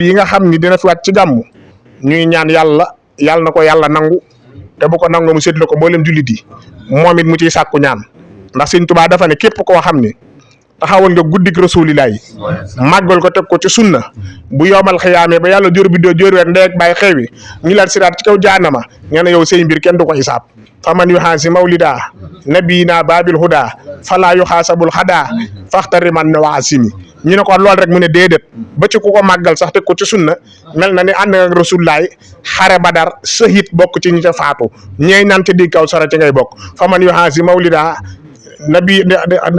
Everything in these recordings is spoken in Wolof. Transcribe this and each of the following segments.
yi nga xam ni dina fi wàcc ci gàmmu ñuy ñaan yàlla na ko yàlla nangu te bu ko nangu mu séddale ko mboolem jullit yi moom it mu ciy sàkku ñaan ndax Sëñ Tuubaa dafa ne képp koo xam ni taxawal nga guddik rasulilaay màggal ko teg ko ci sunna bu yoomal xiyaamee ba yàlla jor bi doo jor weer ndeeg bàyyi xewi ñu laat siraat ci kaw jaanama nee na yow say mbir kenn du ko xisaab faman yuxaasi mawlida nabiyina babil huda fala yuxaasabul xada faxtariman ne waasimi ñu ne ko lool rek mu ne déedéet ba ci ku ko màggal sax teg ko ci sunna mel na ni ànd nga ak rasulilaay xare badar sahit bokk ci ñi ca faatu ñeey naan ci dig kaw sara ci ngay bokk faman yuxaasi mawlida nabi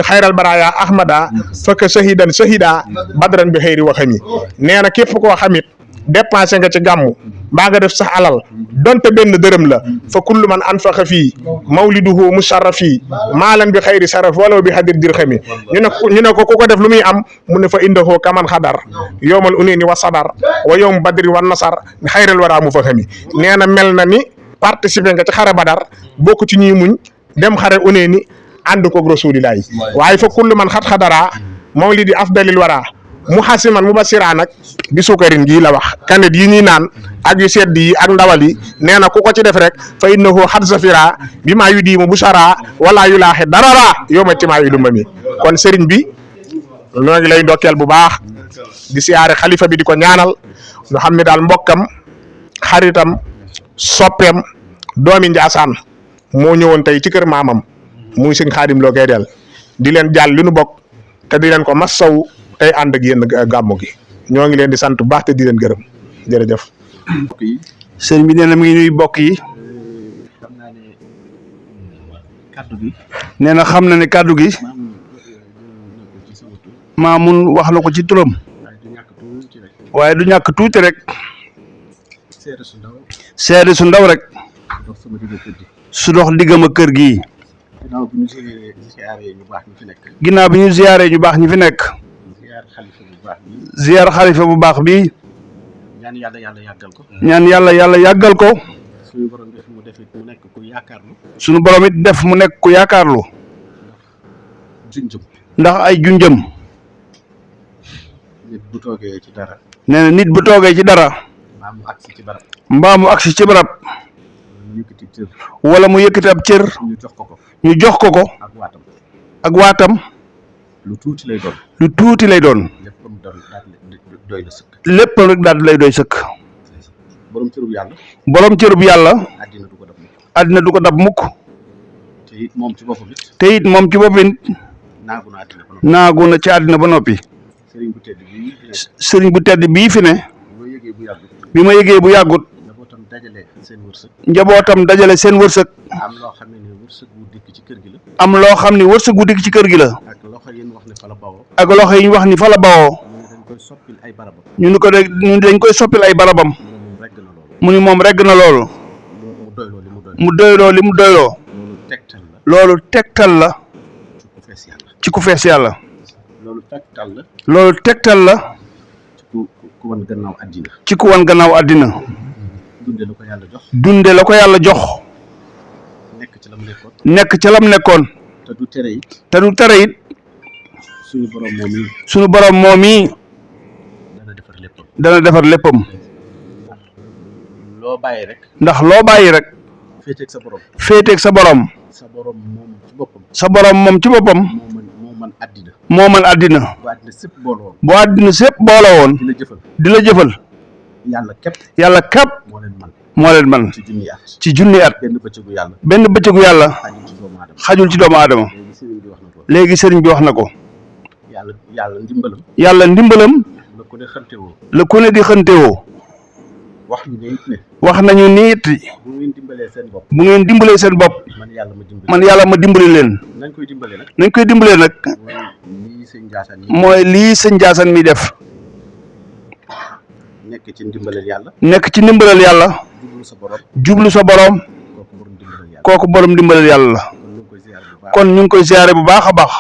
xayral baraya ahmada fekk shahida badran bi xëyri waxami nee na képp koo xamit dépensé nga ci gàmmu mbaa nga def sax alal donte benn dërëm la fa kullu man anfaqa fii mawliduhu musharrafi maalan bi xayri saraf walaw bi xadir dirxami ñu ne ko ku ko def lu muy am mu ne fa indahu kaman xadar yowmal unini wa sadar wa yowm badri wa nasar xayral wara mu fa xami nee na mel na ni participer nga ci xare badar bokk ci ñuy muñ dem xare unini ànd koog rasulillahi waaye fa kullu man xat-xadara mawlidi afdalil wara mu xasiman mu basira nag bi sukarin gii la wax kanet yi ñuy naan ak yu sedd yi ak ndawal yi nee na ku ko ci def rek fa innahu xad safira bi maa yu diimu bu sara wala yu laaxe darara yooma timaa yu lumba mi kon sëriñ bi noo ngi lay ndokkeel bu baax di siyaare xalifa bi di ko ñaanal ñu xam ne daal mbokkam xaritam soppeem doomi Njaasaan moo ñëwoon tey ci kër maamam muy sëñ Xaadim Lo Gaydel di leen jàll li nu bokk te di leen ko massaw tey ànd ak yéen gàmmu gi ñoo ngi leen di sant bu baax te di leen gërëm jërëjëf. sëñ bi nee na mi ngi nuyu bokk yi nee na xam na ne kàddu gi Maamun wax na ko ci turam waaye du ñàkk tuuti rek seede su ndaw rek su dox diggam ak kër gi ginnaaw bi ñu ziyaaree ñu baax ñi fi nekk ziyaar xalifa bu baax bi ñaan yàlla yàggal ko suñu borom it def mu nekk ku yaakaarlu ndax ay junjëm nee na nit bu toogee ci dara mbaa mu agsi ci barab wala mu yëkkati ab cër ñu jox ko ko ak waatam lu tuuti lay doon lépp rek daal lay doy sëkk borom cërub yàlla àddina du ko dab mukk te it moom ci boppam naagu na ci àddina ba noppi sëriñ bu tedd bii fi ne bi ma yëgee bu yàggut njabootam dajale seen wërsëg am loo xam ne wërsëg wu dikk ci kër gi la ak loxo yi ñu wax ni fa la bawoo ñu ni ko dañ koy soppil ay barabam mu ni moom regg na loolu mu doyloo li mu doyloo loolu tegtal la ci ku fees yàlla loolu tegtal la ci ku wan gannaaw àddina dunde la ko yàlla jox nekk ca lam nekkoon te du tere it suñu borom moom yi dana defar léppam ndax loo bàyyi rek féeteeg sa borom sa borom moom ci boppam moo man àddina bu àddina sépp booloo woon di la jëfal yàlla képp moo leen man ci junni at benn bëccëgu yàlla xajul ci doomu aadama léegi sëriñ bi wax na ko yàlla ndimbalam la ku ne di xëntewoo wax nañu ni it bu ngeen dimbalee seen bopp man yàlla ma dimbali leen nañ koy dimbalee nag mooy lii sëñ Ndiassane mi def nekk ci ndimbalal yàlla jublu sa borom kooku borom ndimbalal yàlla la kon ñu ngi koy ziare bu baax a baax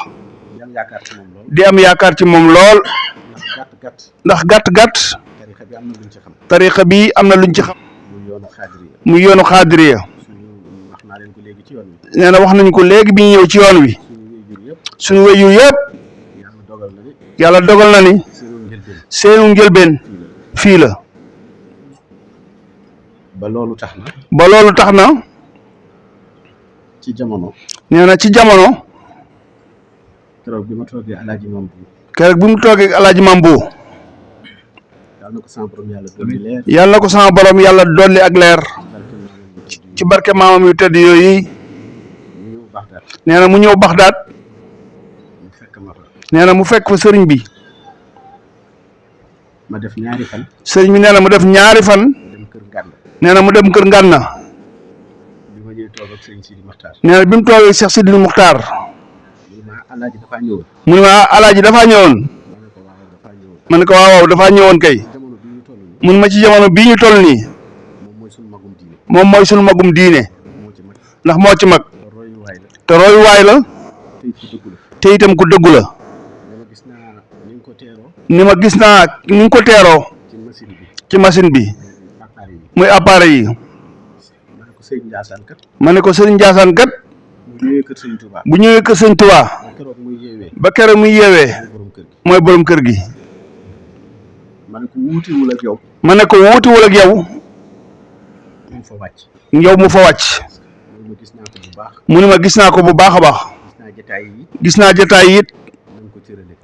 di am yaakaar ci moom lool ndax gàtt tarixa bi am na luñ ci xam muy yoonu xaadiriya nee na wax nañu ko léegi bi ñu ñëw ci yoon wi suñu wéyu yëpp yàlla dogal na ni seenu njëlbeen fii la. ba loolu tax na. ci jamono. nee na ci jamono. keroog bi ma toogee Alaaji Mambu. keroog bi mu toogee Alaaji Mambu. yàlla na ko sama borom yàlla dolli leer. yàlla na ko sama borom yàlla dolli ak leer. ci barke maamam yu tedd yooyu. nee na mu ñëw Baxdaad. nee na mu fekk fa sëriñ bi. ma def ñaari fan. sëriñ bi nee na mu def ñaari fan. nee na mu dem kër Ngànna. bi ma ñëwee toog ak sëriñ Sidi Muxtaar. nee na bi mu toogee Cheikh Sidi Muxtaar. Alaaji dafaa ñëwoon. mu ne ma Alaaji dafaa ñëwoon. ma ne ko waaw dafaa ñëwoon kay. mun ma ci jamono bii ñu toll nii. moom mooy sunu magum diine. ndax moo ci mag. te royuwaay la. te itam ku dëggu la. ni ma gis naa ni nga ko teeroo. ci machine bi. muy appareil yi. ma ne ko Sëriñ Njaasaan kat. bu ñëwee kër Sëriñ Tuubaa. ba keroog muy yeewee. mooy borom kër gi. ma ne ko wuutiwul ak yow. ma ne ko wuutiwul ak yow. yow mu fa wàcc. mu ne ma gis naa ko bu baax a baax. gis naa jotaay yi it.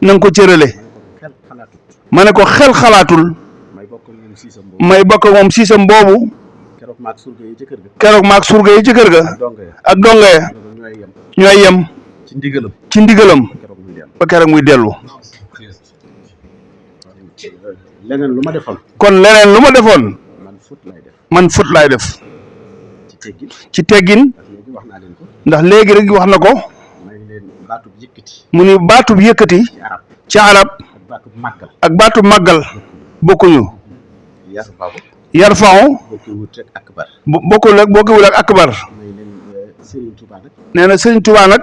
na nga ko cërale. ma ne ko xel xalaatul. may bokk moom siisam boobu. keroog maag surga yi ci kër ga. ak donga ya. ñooy yem. ci ndigalam. ba keroog muy dellu. leneen lu ma defoon. kon leneen lu ma defoon. man fut laay def. ci teggin. ndax léegi rek wax na ko. mu ni baatub yëkkati. ci arab. ak baatub màggal. bokkuñu. yar faxu. bokkul ak akbar. nee na Sëriñ Tuubaa nag.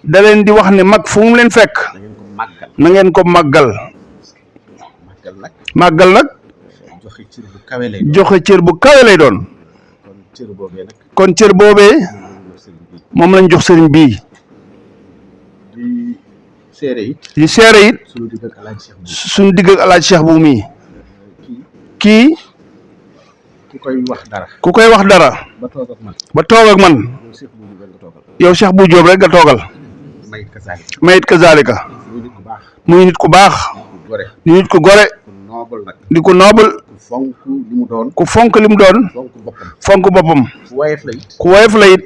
da leen di wax ne mag fu mu leen fekk. na ngeen ko màggal. màggal nag. joxe cër bu kawe lay doon. kon cër boobee. moom lañ jox sëriñ bii. di seere it. suñu digg ak Alaaji Cheikh bu mii. kii. ku koy wax dara. ba toog ak man. yow Cheikh bu Jóob rek nga toogal. mayit kazaalika. muy nit ku baax. di nit ku gore. di ko noobal. ku fonk li mu doon. fonk boppam. ku woyof la it.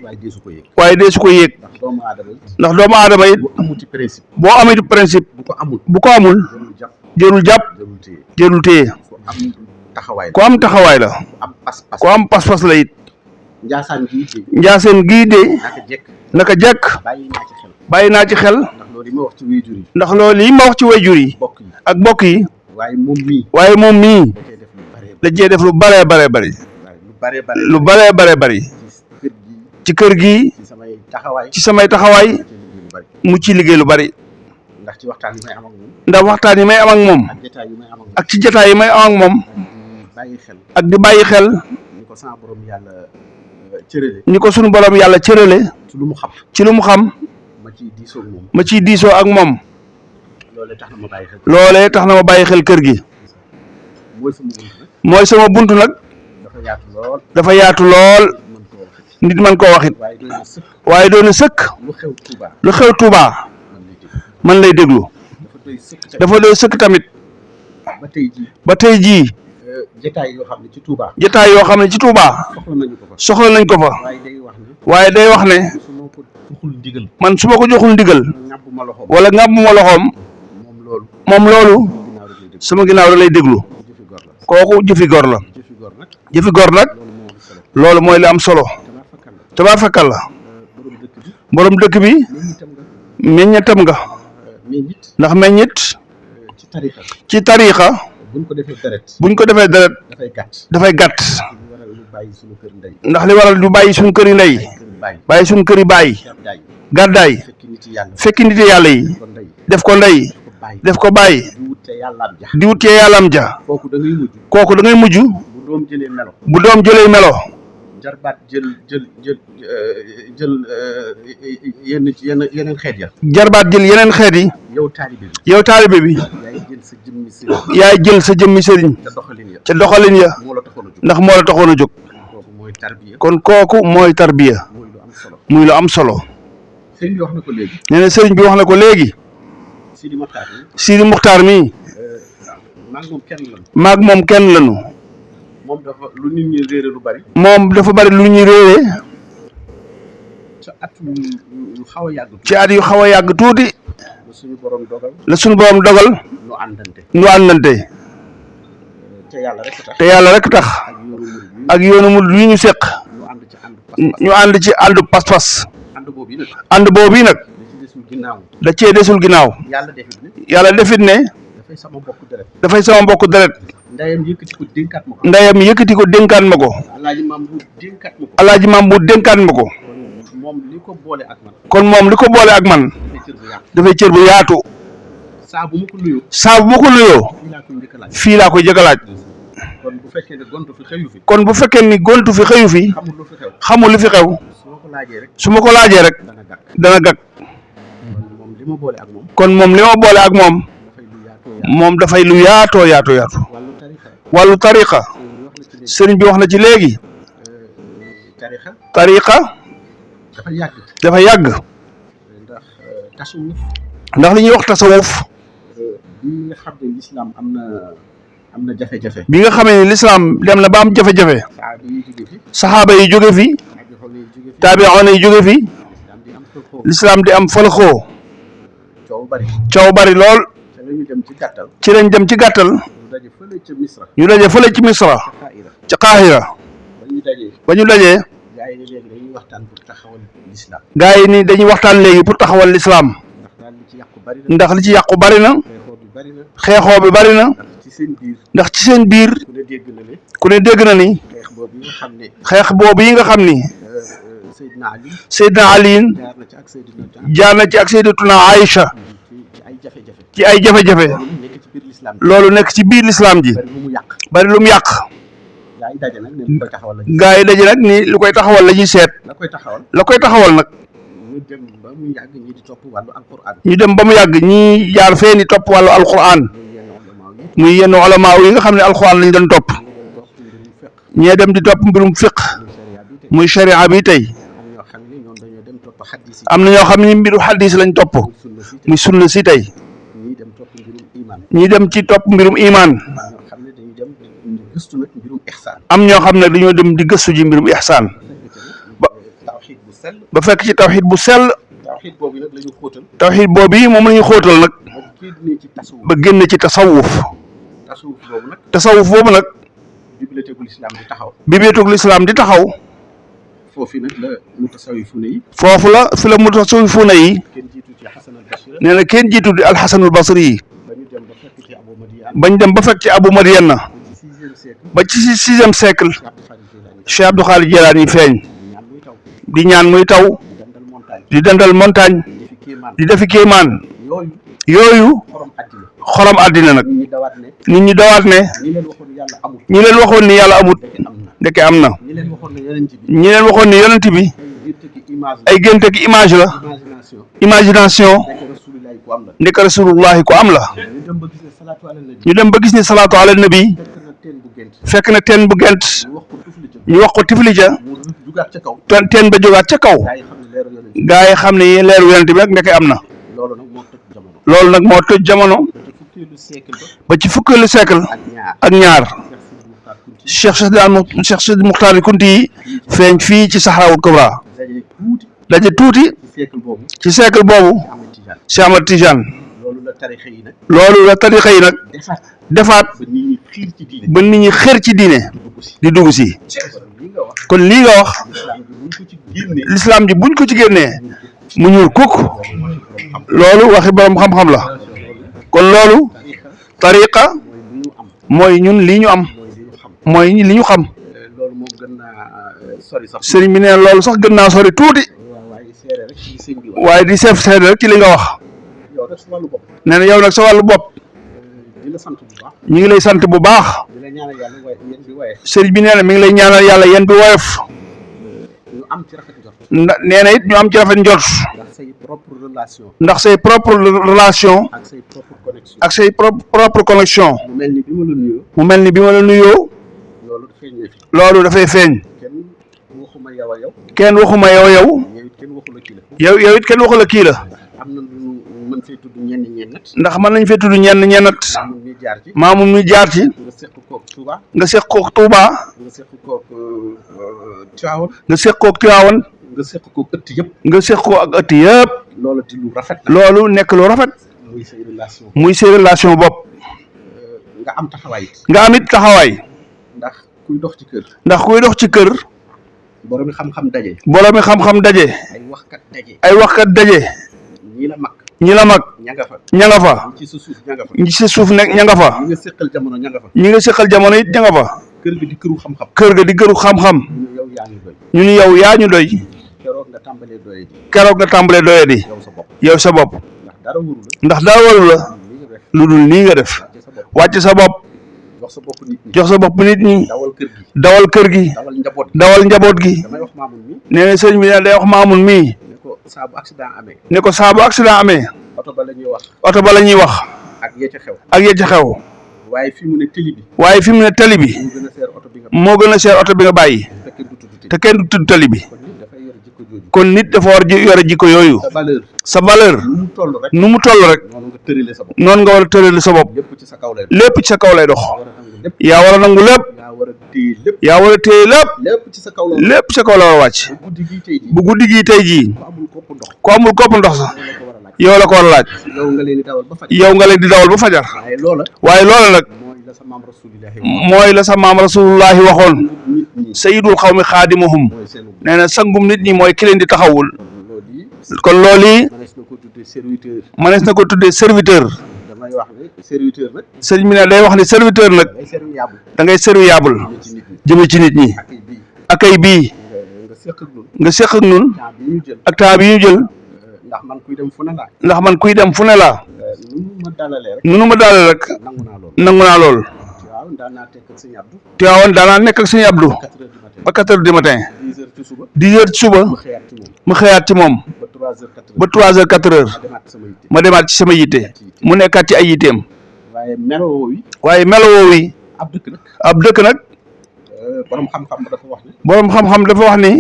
waaye dee su ko yéeg. ndax doomu aadama it. boo amee principe. bu ko amul. jërul jàpp. jërul téye. ku am taxawaay la. ku am pas-pas la it. njaaseen gii de. naka jekk. bàyyi naa ci xel. ndax loolu yi ma wax ci wayjur yi. ak bokk yi. waaye moom mii. da cee def lu bare bari. lu bare bari. ci kër gi. ci samay taxawaay. mu ci liggéey lu bari. ndax waxtaan yi may am ak moom. ak ci jotaay yi may am ak moom. ak di bàyyi xel. ni ko sunu borom yàlla cërale. ci lu mu xam. ma ciy diisoo ak moom. loolee tax na ma bàyyi xel kër gi. mooy sama bunt nag. dafa yaatu lool. nit man koo waxit. waaye doon na sëkk. lu xew Tuubaa. man lay déglu. dafa doy sëkk tamit. ba tey jii. jotaay yoo xam ne ci Tuubaa. soxla nañ ko fa. waaye day wax ne. man su ma ko joxul ndigal. wala ngàbbuma loxoom. moom loolu. sama ginnaaw da lay déglu. kooku jëfi gor la. jëfi gor nag. loolu mooy li am solo. tabaarkalla la. borom dëkk bi. meññetam nga. ndax meññit. ci tariixa. buñ ko defee deret. dafay gàtt. ndax li waral du bàyyi suñ kër yi ndey. bàyyi suñ kër yi bàyyi. gàddaay. fekki nit yàlla yi. def ko ndey. def ko bàyyi. di wut cee yàllam ja. kooku da ngay mujj. bu doom jëlee melo. jarbaat jël yeneen xeet ya. jarbaat jël yeneen xeet yi. yow taalibe bi. yaay jël sa jëmmi sëriñ. ca doxalin ya. ndax moo la taxoon a jóg. kon kooku mooy tarbiya. muy lu am solo. sëriñ bi wax na ko léegi. nee na sëriñ bi wax na ko léegi. Sidi Muxtaar mi. maag moom kenn lañu. moom dafa lu nit ñi réere lu bari. moom dafa bari lu ñuy réere. ci at yu xaw a yàgg. ci at yu xaw a yàgg tuuti. la suñu borom dogal. nu àndante. te yàlla rek tax. ak yoonu mu wi ñu seq. ñu ànd ci àndu pas-pas. ànd boobu nag. da cee desul ginnaaw. yàlla defit ne. dafay sama mbokk deret. ndayam yëkkati ko dénkaat ma ko. alaaji maam bu dénkaat ma ko. kon moom li ko boole ak man. dafay cër bu yaatu. saa bu ma ko nuyoo. fii laa koy jëkk a laaj. kon bu fekkee ni gontu fi xëyu fi. xamul lu fi xew. su ma ko laajee rek. dana gàkk. kon moom li ma boole ak moom. moom dafay lu yaatoo yaatu. wàllu tariqa. sëriñ bi wax na ci léegi. tariqa. dafa yàgg. ndax li ñuy wax tasawuf. bi nga xam ne lislaam am na jafe-jafe. bi nga xamee ne lislaam dem na ba am jafe-jafe. saxaaba yi jóge fi. taabi'oona yi jóge fi. lislaam di am falxoo. coow bari lool. ci lañ dem ci gàttal. ñu daje fële ci Misra. ca Qahira. ba ñu dajee. gaa yi ni dañuy waxtaan léegi pour taxawal lislaam. ndax li ci yàqu bari na. xeexoo bi bari na. ndax ci seen biir. ku ne dégg na ni. xeex boobu yi nga xam ni. Seydina Ali jaar na ci ak Seydatuna Aïcha. ci ay jafe-jafe. loolu nekk ci biir lislaam ji. bari lu mu yàq. gaa yi daje nag ni lu koy taxawal la ñuy seet. la koy taxawal nag. ñu dem ba mu yàgg ñi jaar fee ni topp wàllu alquran. muy yenn ulamaa yi nga xam ne alquran lañ doon topp. ñee dem di topp mbirum fiq. muy sharia bi tey. am na ñoo xam ne mbiru xadis lañ topp. muy sunna si tey. ñi dem ci topp mbirum iman. am ñoo xam ne dañoo dem di gëstu ji mbirum ihsaan. ba fekk ci tawxiid bu sell. tawxiid boobu yi moom la ñuy xóotal nag. ba génn ci tasawuf. tasawuf boobu nag. bibliothèque l'islam di taxaw. foofu la fi la mutasawwifuuna yi. nee na kenn jiitu di alxasanul basri yi. bañ dem ba fekk ci Abu Madiana. ba ci 6e siècle. Cheikh Abdou Khadir Jilaani feeñ. di ñaan muy taw. di dandal montagne. di defi kéemaan. yooyu. xorom àddina nag. nit ñi dawaat ne. ñi leen waxoon ni yàlla amut. ndeke am na. ñi leen waxoon ni yonent bi. ay gént ak image la. imagination. ndeke rasulullahi ko am la. ñu dem ba gis ni salaatu ala nabi. fekk na teen bu gent. ñu wax ko tifli ja. teen ba jógaat ca kaw. gaa yi xam ne leeru yonent bi nag ndeke am na. loolu nag moo toj jamono. ba ci fukkeelu siècle ak ñaar. Cheikh Sidi Muxtaar Kunti yi feeñ fii ci Sahraawul Kubra. daje tuuti ci siècle boobu Cheikh Ahmad Tijaan. loolu la tarixa yi nag defaat ba nit ñi xër ci diine di dugg si. kon lii nga wax lislaam ji buñ ko ci génnee mu ñuul kukk. loolu waxi borom xam-xam la. kon loolu tariqa mooy ñun lii ñu am. mooy li ñu xam. sëriñ bi nee loolu sax gën naa sori tuuti. waaye di seef seede rek ci li nga wax. nee na yow nag sa wàllu bopp. ñu ngi lay sant bu baax. sëriñ bi nee na mi ngi lay ñaanal yàlla yéen bi woyof. am ci rafet njort. nee na it ñu am ci rafet njort. ndax say propre relation. ndax say propre relation. ak say propre connexion. ak say propre connexion. mu mel ni bi ma la nuyoo. mu mel ni bi ma la nuyoo. loolu feeñ na fi. loolu dafay feeñ. kenn waxuma yow a yow. kenn waxuma yow. yow it kenn waxula kii la. yow it kenn waxula kii la. am na lu mën fee tudd ñennat. ndax mën nañ fee tudd ñennat. maamum mi jaar ci. maamum mi jaar ci. nga seq koog Touba. nga seq koog Touba. nga seq koog Tivaouane. nga seq koog Tivaouane. nga seq koog ëtt yëpp. nga seq ko ak ëtt yëpp. loolu di lu rafet. loolu nekk lu rafet. muy say relation. muy say relation bopp. nga am taxawaay. nga am it taxawaay. ndax kuy dox ci kër. ndax kuy dox ci kër. boroomi xam-xam daje. boroomi xam-xam daje. ay waxkat daje. ay waxkat daje. ñi la mag. ñi la mag. ña nga fa. ña nga fa. ñi ci sa suuf ña nga fa. ñi ci sa suuf nekk ña nga fa. ñi nga seqal jamono ña nga fa. ñi nga seqal jamono it ña nga fa. kër ga di këru xam-xam. kër ga di këru xam-xam. yow yaa ñu doy. ñu ni yow yaa ñu doy. keroog nga tàmbalee doye di. keroog nga tàmbalee doye di. yow sa bopp. yow sa bopp. ndax dara wóoru la. ndax dara waru la. lu dul nii nga def. wàcc sa bopp. jox sa bopp nit ñi. jox sa bopp nit ñi. dawal kër gi. dawal kër gi. dawal njaboot gi. dawal njaboot gi. damay wax maamun mi. nee na sëñ bi ne day wax maamun mii. ne ko saa bu accident amee. ne ko saa bu accident amee. oto ba la ñuy wax. oto ba la ñuy wax. ak yee ca xew. ak yee ca xew. waaye fi mu ne tëli bi. waaye fi mu ne tali bi. moo gën a seer oto bi nga. moo gën a seer oto bi nga bàyyi. te kenn du tudd tali bi. kon nit dafa war a yore jikko yooyu. sa valeur. sa valeur. nu mu toll rek. nu mu toll rek. noonu nga tëralee sa bopp. noonu nga war a tërale sa bopp. lépp ci sa kaw lay dox. lépp ci sa kaw lay dox. yaa war a nangu lépp. yaa war a nangu lépp. yaa war a téye lépp. yaa war a téye lépp. lépp ci sa kaw la. lépp ci sa kaw la war a wàcc. bu guddi gii tey jii. bu guddi gii tey jii. ku amul kopp ndox. ku amul kopp ndox sax. yow la ko war a laaj. yow la ko war a laaj. yow nga leen di dawal ba fajar. yow nga leen di dawal ba fajar. waaye loola. waaye loola nag. mooy la sa maam rasulillahi. mooy la sa maam rasulullahi waxoon. nit ñi. sayidul xawmi xaadimuhum. mooy seen. nee na sangum nit ñi mooy ki leen di taxawul. loolu yi. kon loolu yi. mënees na ko tuddee serviteur. mënees na ko tuddee serviteur. damay wax ne serviteur nag. sëriñ bi ne day wax ni serviteur nag. day serviable. da ngay serviable. ci nit ñi. jëme ci nit ñi. ak bii. akay bii. nga seq ak ñun. nga seq ak ñun. temps bi ñu jël. ak temps bi ñu jël. ndax man kuy dem fu ne laa. ndax man kuy dem fu ne laa. nu ma dalalee rek. nunu ma daale rek. nangu naa loolu. nangu naa lool. waaw daan naa tekk ak sëñ Abdou. Tiwaawoon daanaa nekk ak sëñ Abdou. 4 heures du matin. ba 4 heures du matin. 10 heures ci suba. 10 heures ci suba. ma xëyaat ci moom. mu xëyaat ci moom. ba 3 heures 4 heures. ba 3 heures 4 heures. ma demaat sama yitte. ma demaat ci sama yitte. mu nekkaat ci ay yitteem. waaye meloo wi. waaye melowoo wi. ab dëkk nag. ab dëkk nag. borom xam-xam ba dafa wax ne. borom xam-xam dafa wax ni.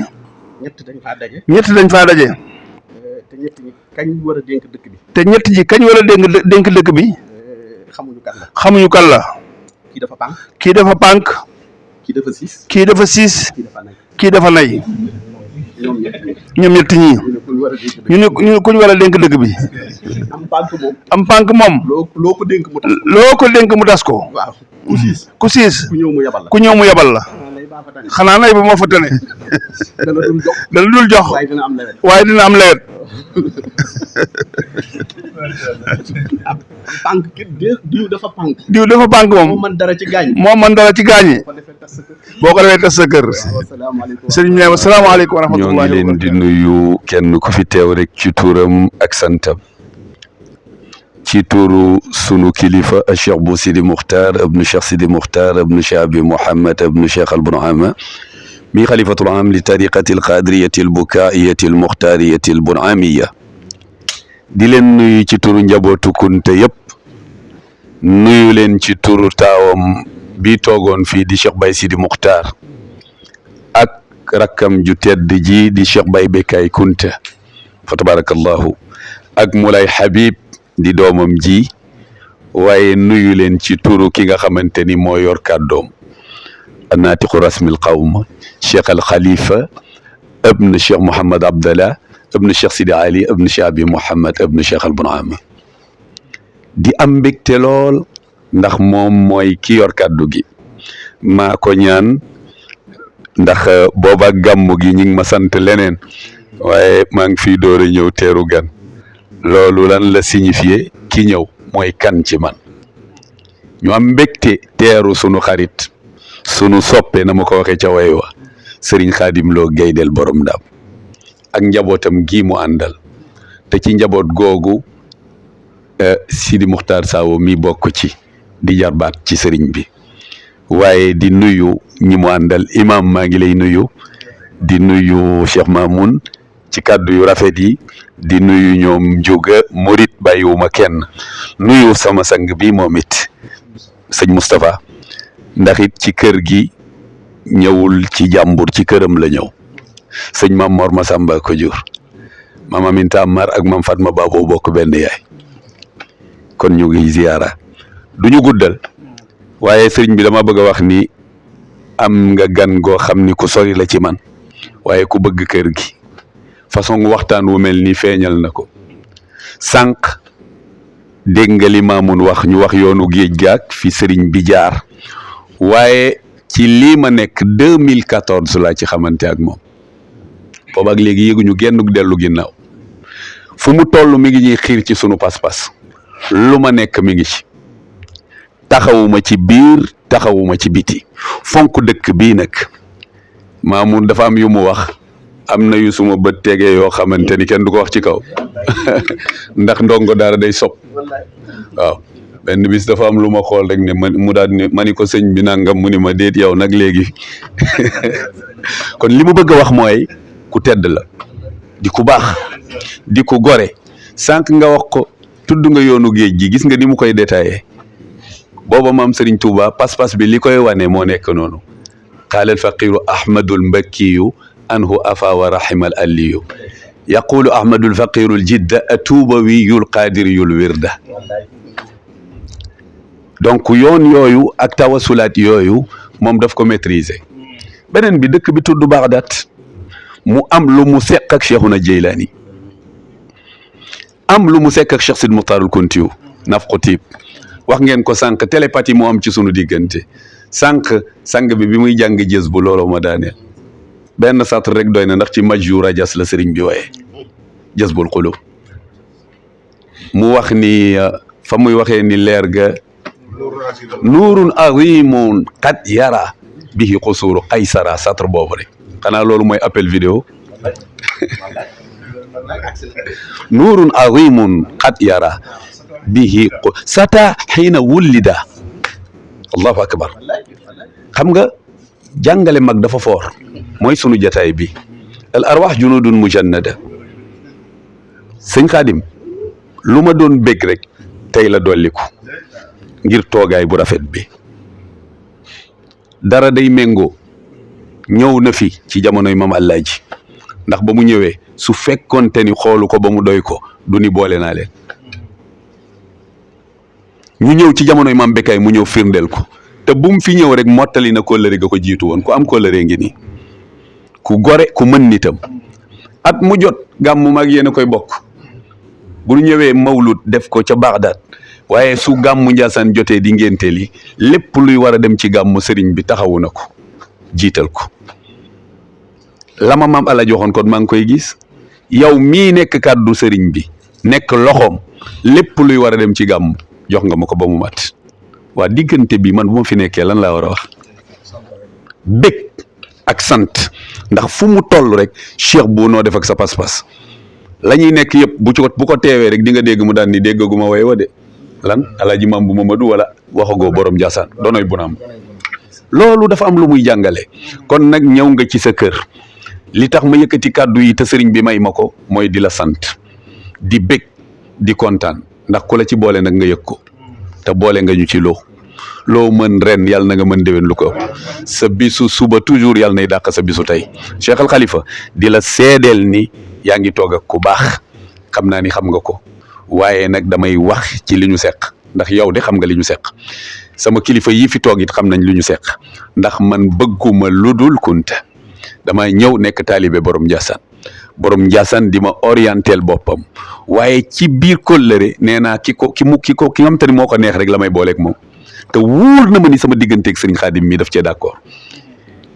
ñett dañ faa daje. ñett dañ faa daje. te ñett ñi kañ war a dénk dëkk bi. te ñett ji kañ war a dénk dëkk bi. xamuñu kan la. xamuñu kan la. kii dafa pànk. kii dafa pànk. kii dafa siis. kii dafa siis. kii dafa nekk. kii dafa nay. ñoom ñett ñi. ñoom ñett ñii. ñu ne kuñ war a dénk dëkk ñu ne kuñ war a dénk dëkk bi. am pànk moom. am pànk moom. loo ko dénk mu tas. loo ko dénk mu tas ko. waaw ku siis. ku siis. ku ñëw mu yabal la. ku ñëw mu yabal la. xanaa nay ba moo fa tane. dana dul jox. dana dul jox. waaye dina am lewet. waaye dina am lewet. pànk ki diw dafa pànk. diw dafa pànk moom. moo mën dara ci gaañ. moo mën dara ci gaañi. boo ko defee tas sa kër. sëriñ bi ne salaamaaleykum wa rahmatullahi ñoo ngi leen di nuyu kenn ku fi teew rek ci tuuram ak santam. ci tuuru sunu kilifa Cheikh Bou Sidi Muxtaar ibnu Cheikh Sidi Muxtaar ibnu Cheikh Abi Mouhamed ibnu Cheikh al Bunama mi xalifatul am li tariqati al qadiriyati al bukaiyati al muxtaariyati al bunamiya di leen nuyu ci turu njabootu Kunte yëpp nuyu leen ci turu taawam bi toogoon fii di Cheikh Baye Sidi Muxtaar ak rakkam ju tedd ji di Cheikh Baye Bekay Kunte fa tabarakallahu ak Moulay Habib di doomam ji waaye nuyu leen ci turu ki nga xamante ni moo yor kàddoom naatiqu rasmil qawma Cheikh al Khalifa ibn Cheikh Mouhamad Abdallah ibn Cheikh Sidi Ali ibn Cheikh Abi Mouhamad ibn Cheikh al Bunama di am mbégte lool ndax moom mooy ki yor kàddu gi maa ko ñaan ndax booba gàmmu gi ñi ngi ma sant leneen waaye maa ngi fiy door a ñëw teeru gan loolu lan la signifié ki ñëw mooy kan ci man ñu am mbégte teeru sunu xarit sunu soppe na ma ko waxee ca way wa Sëriñ Xaadim Lo Gaydel borom Ndaam ak njabootam gii mu àndal te ci njaboot googu Sidi Muxtaar Saawo mi bokk ci di jarbaat ci sëriñ bi waaye di nuyu ñi mu àndal imam maa ngi lay nuyu di nuyu Cheikh Mamoun ci kàddu yu rafet yi di nuyu ñoom Njuga Murit bàyyiwuma kenn nuyu sama sang bi moom it sëñ Moustapha ndax it ci kër gi ñëwul ci jàmbur ci këram la ñëw sëñ Mam Mor Masamba ko jur Mam Aminta Amar ak Mam Fatma Babo bokk benn yaay kon ñu ngi ziyaara du ñu guddal waaye sëriñ bi dama bëgg a wax ni am nga gan goo xam ni ku sori la ci man waaye ku bëgg kër gi façon waxtaan wu mel ni feeñal na ko sànq dégg nga li Maamun wax ñu wax yoonu géej gaak fi sëriñ bi jaar waaye ci lii ma nekk 2014 laa ci xamante ak moom boobu ak léegi yëguñu genn dellu ginnaaw fu mu toll mi ngi ñuy xiir ci sunu pas-pas lu ma nekk mi ngi ci taxawuma ci biir taxawuma ci biti fonk dëkk bii nag Maamun dafa am yu mu wax am na yu suma bët tegee yoo xamante ni kenn du ko wax ci kaw ndax ndongo daara day sob waaw benn bis dafa am lu ma xool rek ne mu daal ne ma ni ko sëñ bi nangam mu ni ma déet yow nag léegi kon li mu bëgg a wax mooy ku tedd la di ku baax di ku gore sànq nga wax ko tudd nga yoonu géej gi gis nga ni mu koy détaillé booba maam Serigne Touba pas-pas bi li koy wane moo nekk noonu qaala al faqiru ahmadul mbakkiyu anhu afa wa rahimal aliyu yaqulu ahmadul faqiru al jidda atubawiyul qadiriyul wirda donc yoon yooyu ak tawasulaat yooyu moom daf ko maîtriser beneen bi dëkk bi tudd Bagdad mu am lu mu seq ak Cheikhuna Jeylaani am lu mu seq ak Cheikh Sidi Muxtaarul Kuntiyu nafqu tiib wax ngeen ko sànq télépathie moo am ci sunu diggante sànq sang bi muy jàng jës bu looloo ma daaneel benn satr rek doy na ndax ci majju rajas la sëriñ bi waaye jazbul qulub mu wax ni fa muy waxee ni leer ga nuurun azimun qad yara bihi qusuru qaysara satr boobu rek xanaa loolu mooy appel vidéo nuurun azimun qad yara bihi sata xiina wullida allahu akbar xam nga jàngale mag dafa foor mooy sunu jataay bi al arwaax junudun mujannada sëñ Xaadim lu ma doon bég rek tey la dolliku ngir toogaay bu rafet bi dara day méngoo ñëw na fi ci jamonoy mam Alaaji ndax ba mu ñëwee su fekkonte ni xoolu ko ba mu doy ko du ni boole naa leen ñu ñëw ci jamonoy mam Bekkaay mu ñëw firndeel ko te bu mu fi ñëw rek mottali na kóllëre ga ko jiitu woon ku am kóllëre ngi nii ku gore ku mën nitam at mu jot gàmmu mag yéen a koy bokk bu ñëwee mawlud def ko ca Bagdad waaye su gàmmu Njaasaan jotee di ngénte li lépp luy war a dem ci gàmmu sëriñ bi taxawu na ko jiital ko la ma maam Alaaji waxoon kon maa ngi koy gis yow mii nekk kàddu sëriñ bi nekk loxoom lépp luy war a dem ci gàmmu jox nga ma ko ba mu mat waa diggante bi man bu ma fi nekkee lan laa war a wax bég ak sant ndax fu mu toll rek cheikh bu noo def ak sa pas-pas la ñuy nekk yëpp bu ko teewee rek di nga dégg mu daan ni déggaguma way wa de lan Alaaji Maam bu Mamadu wala waxagoo borom Njaasaan doonoy bu naam loolu dafa am lu muy jàngale kon nag ñëw nga ci sa kër li tax ma yëkkati kàddu yi te sëriñ bi may ma ko mooy di la sant di bég di kontaan ndax ku la ci boole nag nga yëg ko te boole nga ñu ci loo mën ren yàlla na nga mën déwén lu ko sa bisu suba toujours yàlla nay dàq sa bisu tey Cheikh Al Khalifa di la seedeel ni yaa ngi toog ak ku baax xam naa ni xam nga ko waaye nag damay wax ci li ñu seq ndax yow de xam nga li ñu seq sama kilifa yi fi toog it xam nañ lu ñu seq ndax man bëgguma lu dul kunta dama ñëw nekk taalibe borom Njaasaan di ma orientel boppam waaye ci biir kóllëre nee naa ki nga xam te ni moo ko neex rek la may booleeg moom te wóor na ma ni sama digganteeg Sëriñ Xaadim mi daf cee d'accord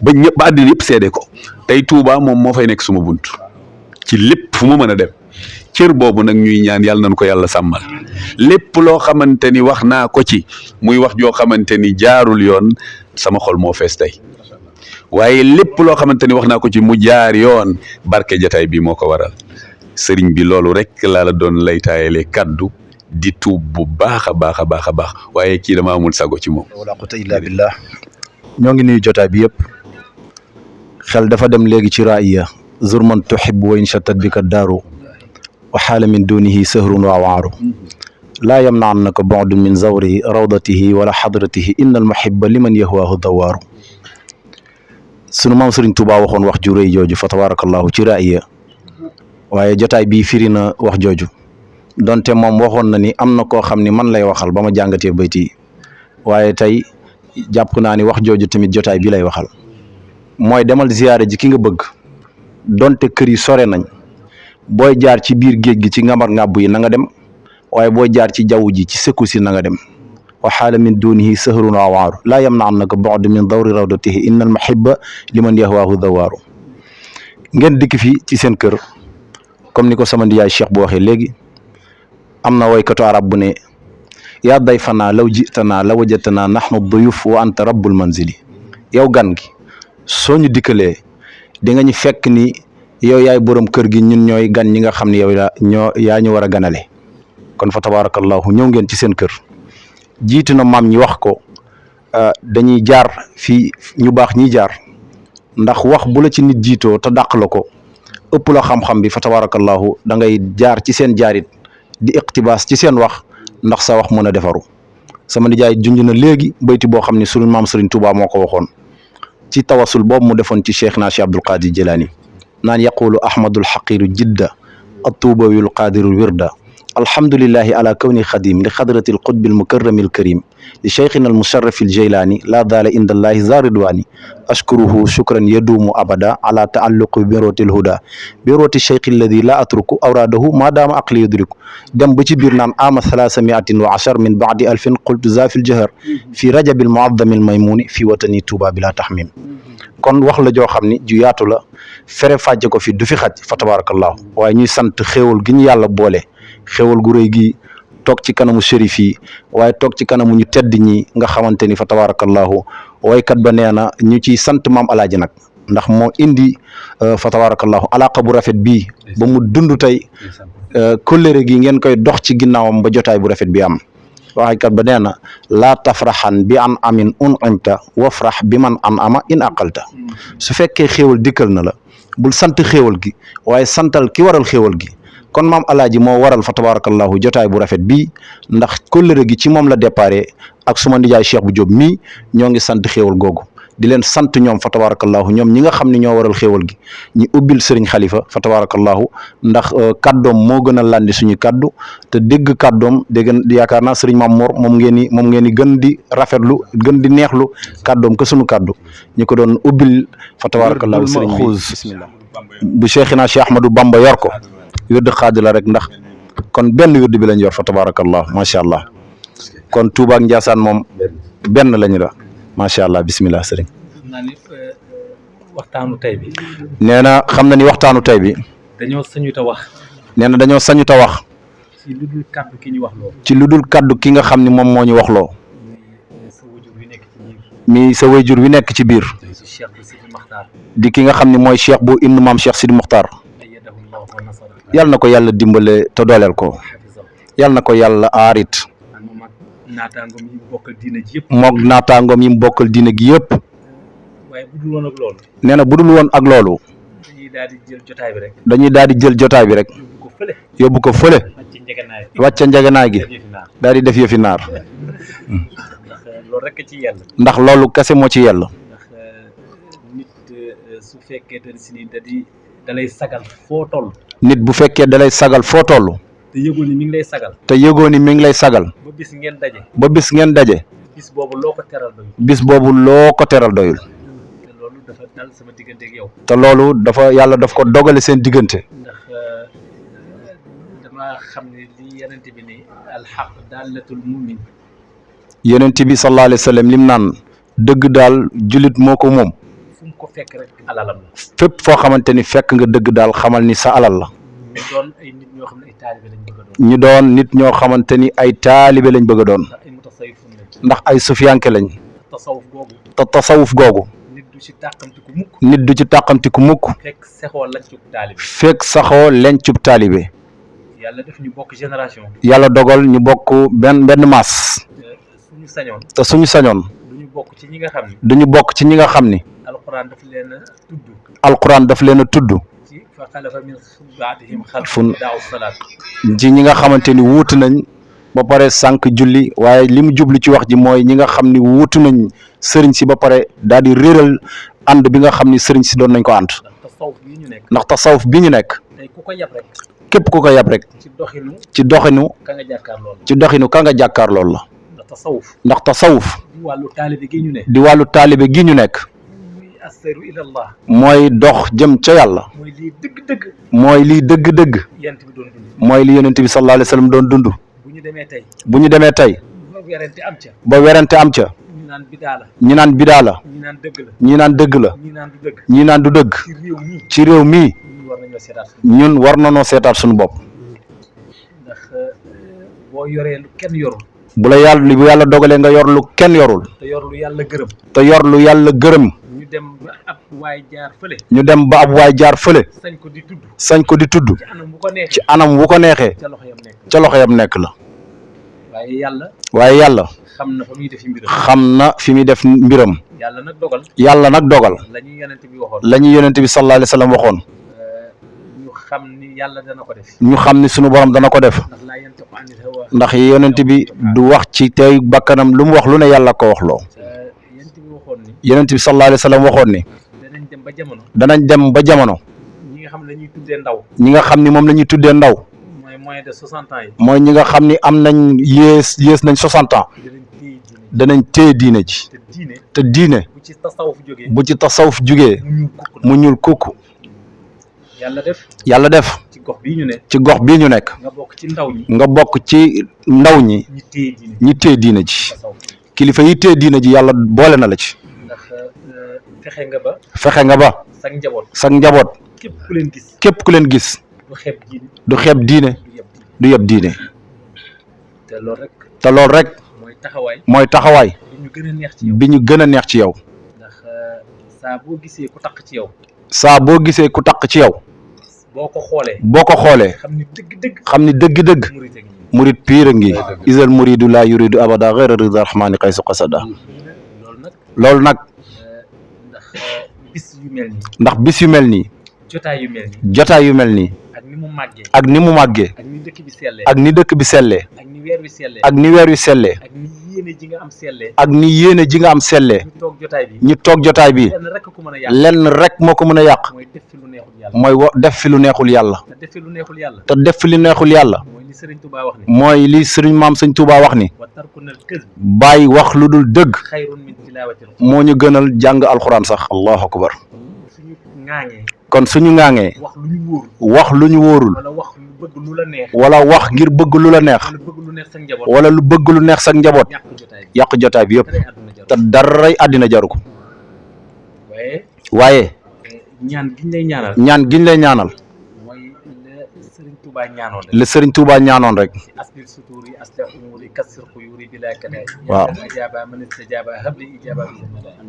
ba ñëpp ba àddina yëpp seede ko tey Touba moom moo fay nekk suma bunt ci lépp fu mu mën a dem cër boobu nag ñuy ñaan yàlla nañ ko yàlla sàmmal lépp loo xamante ni wax naa ko ci muy wax joo xamante ni jaarul yoon sama xol moo fees tey waaye lépp loo xamante ni wax naa ko ci mu jaar yoon barke jataay bi moo ko waral sëriñ bi loolu rek laa la doon lay taayalee kaddu di tuub bu baax a baax a baax a baax waaye kii dama amul sago ci moom. wala quwwata illa billah ñoo ngi nuyu jotaay bi yëpp xel dafa dem léegi ci raaya zur man tuhib wa in shattat bika daaru wa xaala min dunihi sahrun wa waaru laa yamnaannaka bu'dun min zawri rawdatihi wala xadratihi inna al muhibba liman yahwaahu dawaaru sunu maam Sëriñ Tuubaa waxoon wax ju rëy jooju fa tabarakallahu ci raaya waaye jotaay bii firi na wax jooju donte moom waxoon na ni am na koo xam ni man lay waxal ba ma jàngatee bayti waaye tey jàpp naa ni wax jooju tamit jotaay bi lay waxal mooy demal ziyaare ji ki nga bëgg donte kër yi sore nañ booy jaar ci biir géej gi ci ngamar ngàbbu yi na nga dem waaye booy jaar ci jaww ji ci sëkku si na nga dem wa xaala min dunihi sahrun wa waaru laa yamna'annaka bu'du min dawri rawdatihi inna al muhibba liman yahwaahu dawaaru ngeen dikk fi ci seen kër comme ni ko sama ndiyaay Cheikh bu waxee léegi am na woykatu arab bu ne yaa dayfanaa law jitanaa la wajatanaa nahnu duyuf wa anta rabbul manzili yow gan gi soo ñu dikkalee di nga ñu fekk ni yow yaay borom kër gi ñun ñooy gan ñi nga xam ne yow yaa ñu war a ganale kon fa tabarakallahu ñëw ngeen ci seen kër jiitu na maam ñi wax ko dañuy jaar fii ñu baax ñiy jaar ndax wax bu la ci nit jiitoo te dàq la ko ëpp la xam-xam bi fa tabarakallahu da ngay jaar ci seen jaarit di iqtibaas ci seen wax ndax sa wax mën a defaru sama nijaay junj na léegi bayti boo xam ne sunu maam Sëriñ Tuubaa moo ko waxoon ci tawasul boobu mu defoon ci cheikh naa Cheikh Abdul Qadir Jilani naan yaqulu ahmadul xaqiru jidda attuubawil qadirul wirda alhamdulillahi ala kawni xadim li xadrati alqutbi almukarrami alkarim li cheikhina almusharrafi aljeylaani laa daala inda allahi za ridwani ashkuruhu shukran yaduumu abada ala taalluqi biroti alhuda biroti cheikh alladi la atruku awraadahu maadaama aqli yudriku dem ba ci biir naan ama 310 min baadi alfin qultu za fi ljahar fi rajabi almuaddami almaymuni fi watani tuuba bila taxmim kon wax la joo xam ni ju yaatu la fere fàjje ko fi du fi xaj fa tabarakallahu waaye ñuy sant xéewal gi ñu yàlla boole xéewal gu rëy gi toog ci kanamu shérif yi waaye toog ci kanamu ñu tedd ñi nga xamante ni fa tabarakallahu waykat ba nee na ñu ciy sant maam alaaji nag ndax moo indi fa tabarakallahu alaqa bu rafet bii ba mu dund tey kóllëre gi ngeen koy dox ci ginnaawam ba jotaay bu rafet bi am waxaykat ba nee na laa tafraxan bi an amin un'imta wafrax bi man an ama in aqalta su fekkee xéewal dikkal na la bul sant xéewal gi waaye santal ki waral xéewal gi kon maam alaaji moo waral fa tabarakallahu jotaay bu rafet bii ndax kóllëre gi ci moom la déparé ak suma ndijaay Cheikh bu Jóob mii ñoo ngi sant xéewal googu di leen sant ñoom fa tabarakallahu ñoom ñi nga xam ne ñoo waral xéewal gi ñi ubbil sëriñ xalifa fa tabarakallahu ndax kàddoom moo gën a landi suñu kàddu te dégg kàddoom dégg yaakaar naa sëriñ Mamour moom ngeen di gën di rafetlu gën di neexlu kàddoom que suñu kàddu ñi ko doon ubbil fa tabarakallahu sëriñ bi bismillah bu Cheikhina Cheikh Ahmadou Bamba yor ko wirdu xaadi la rek ndax kon benn wirdu bi lañ yor fa tabarakallahu macha allah kon Touba ak Ndiassane moom benn lañu la macha allah bisimilah sëriñ. xam naa ni waxtaanu tey bi. nee na xam na ni waxtaanu tey bi. dañoo sañu ta wax. nee na dañoo sañu ta wax. ci lu dul kaddu ki ñu wax loo. ci lu dul kaddu ki nga xam ni moom moo ñu wax loo. sa wajur wi nekk ci biir. mi sa wajur wi nekk ci biir. Cheikh bu Sidi Mokhtar. di ki nga xam ni mooy Cheikh bu ibnu maam Cheikh Sidi Mokhtar. yàlla na ko yàlla dimbale te dooleel ko. yàlla na ko yàlla aarit. naataangoom yi mu bokkal diine ji yëpp. moog naataangoom yi mu bokkal diine gi yëpp. waaye bu dul woon ak loolu. nee na bu dul woon ak loolu. dañuy daal di jël jotaay bi rek. dañuy daal di jël jotaay bi rek. yóbbu ko fële. yóbbu ko fële. wàcce njëganaay gi. gi. daal di def yëfi naar. ndax loolu rek ci yell. ndax loolu kese moo ci yell. ndax nit su fekkee da lay sagal foo toll. nit bu fekkee da lay sagal foo toll. te yëgoo ni mi ngi lay sagal. te yëgoo ni mi ngi lay sagal. ba bis ngeen daje. ba bis ngeen daje. bis boobu loo ko teral doyul. bis boobu loo ko teral doyul. te loolu dafa dal sama diggante ak yow. te loolu dafa yàlla daf ko dogale seen diggante. ndax dama xam ne li yonent bi ni alxaq daalatul mumin. yonent bi sallallahu alayhi wa sallam lim naan dëgg daal jullit moo ko moom. fu mu ko fekk rek alalam la. fépp foo xamante ni fekk nga dëgg daal xamal ni sa alal la. doon ay nit ñoo xam ne ay taalibe lañ bëgg a doon. ñu doon nit ñoo xamante ni ay taalibe lañ bëgg a doon. ndax ay mutasawwifun lañ. ndax ay sufiyanke lañ. tasawuf googu. te tasawuf googu. nit du ci tàqamtiku mukk. nit du ci tàqamtiku mukk. fekk saxoo lancub taalibe. fekk saxoo lencub taalibe. yàlla def ñu bokk génération. yàlla dogal ñu bokk benn maas. suñu sañoon. te suñu sañoon. duñu bokk ci ñi nga xam ni. duñu bokk ci ñi nga xam ni. alquran daf leen a tudd. alquran daf leen a tudd. ci fa xalafa min baadihim xalfun daaw salaat. ci ñi nga xamante ni wuutu nañ ba pare sànq julli waaye li mu jublu ci wax ji mooy ñi nga xam ni wuutu nañ sëriñ si ba pare daal di réeral ànd bi nga xam ni sëriñ si doon nañ ko ànd. ndax tasawuf bi ñu nekk. tey ku ko yab rek. képp ku ko yab rek. ci doxinu. ka nga jàkkaar lool. ci doxinu ka nga jàkkaar lool la. ndax tasawuf. di wàllu taalibe gi ñu nekk. di wàllu taalibe gi ñu nekk. muy aseru ilallah. mooy dox jëm ca yàlla. mooy lii dëgg-dëgg. mooy lii dëgg-dëgg. yonent bi doon dund. mooy li yonent bi sallallahu alayhi wa sallam doon dund. bu ñu demee tey. bu ñu demee tey. ba werante am ca. ba werante am ca. ñi naan bidaa la. ñi naan bidaa la. ñi naan dëgg la. ñi naan dëgg la. ñi naan du dëgg. ñi naan du dëgg. ci réew mii. ñun war nañoo seetaat suñu bopp. ndax boo yoree lu kenn yorul. bu yàlla dogalee nga yor lu kenn yorul. te yor lu yàlla gërëm. te yor lu yàlla gërëm. ñu dem ba ab waay jaar fële. ñu dem ba ab waay jaar fële. sañ ko di tudd. sañ ko di tudd. ci anam bu ko neexee. ci anam bu ko neexee. ca loxo yam nekk. ca loxo yam nekk la. waaye yàlla. xam na fa muy def mbiram. xam na fi muy def mbiram. yàlla nag dogal. yàlla nag dogal. la ñuy yonent bi waxoon. la ñuy yonent bi sallallahu alayhi wa sallam waxoon. ñu xam ni yàlla dana ko def. ñu xam ni sunu borom dana ko def. ndax laa yantiqu anil hawa. ndax yonent bi du wax ci tey bakkanam lu mu wax lu ne yàlla ko wax loo. yonent bi waxoon ni. yonent bi sallallahu alayhi wa sallam waxoon ni. danañ dem ba jamono. danañ dem ba jamono. ñi nga xam ne la ñuy tuddee ndaw. ñi nga xam ni moom la ñuy tuddee ndaw. mooy moins de 60 ans yi. mooy ñi nga xam ni am nañ yées nañ 60 ans. danañ téye diine ji. te diine. bu ci tasawuf jógee. bu ci tasawuf jógee. mu ñuul kukk. yàlla def. ci gox bii ñu nekk. ci gox bii ñu nekk. nga bokk ci ndaw ñi. nga bokk ci ndaw ñi. ñi téye diine ji. kilifa yi téye diine ji yàlla boole na la ci. ndax fexe nga ba. fexe nga ba. sag njaboot. képp ku leen gis. du xeeb diine. du yeb diine. te loolu rek. mooy taxawaay. bi ñu gën a neex ci yow. ndax saa boo gisee ku taq ci yow. saa boo gisee ku taq ci yow. boo ko xoolee. xam ni dëgg-dëgg. murid piir ngi. isal muridu la yuridu abada ghayra rida rahmani qaysu qasada. loolu nag. ndax bis yu mel nii. jotaay yu mel nii. ak ni mu màggee. ak ni dëkk bi sellee. ak ni weer wi sellee. ak ni yéene ji nga am sellee. ñu toog jotaay bi. lenn rek moo ko mën a yàq. mooy def fi lu neexul yàlla. te def fi lu neexul yàlla. mooy li sëriñ maam sëñ Tuubaa wax ni. bàyyi wax lu dul dëgg. moo ñu gënal jàng alxuraan sax. allahu akbar. kon suñu ŋaaŋee. wax lu ñu wóorul. wala wax ngir bëgg lu la neex. wala lu bëgg lu neex sa njaboot. yàq jotaay bi yëpp. te daray àddina jaru ko. waaye. ñaan giñ lay ñaanal. le Serigne Touba ñaanoon rek. waaw.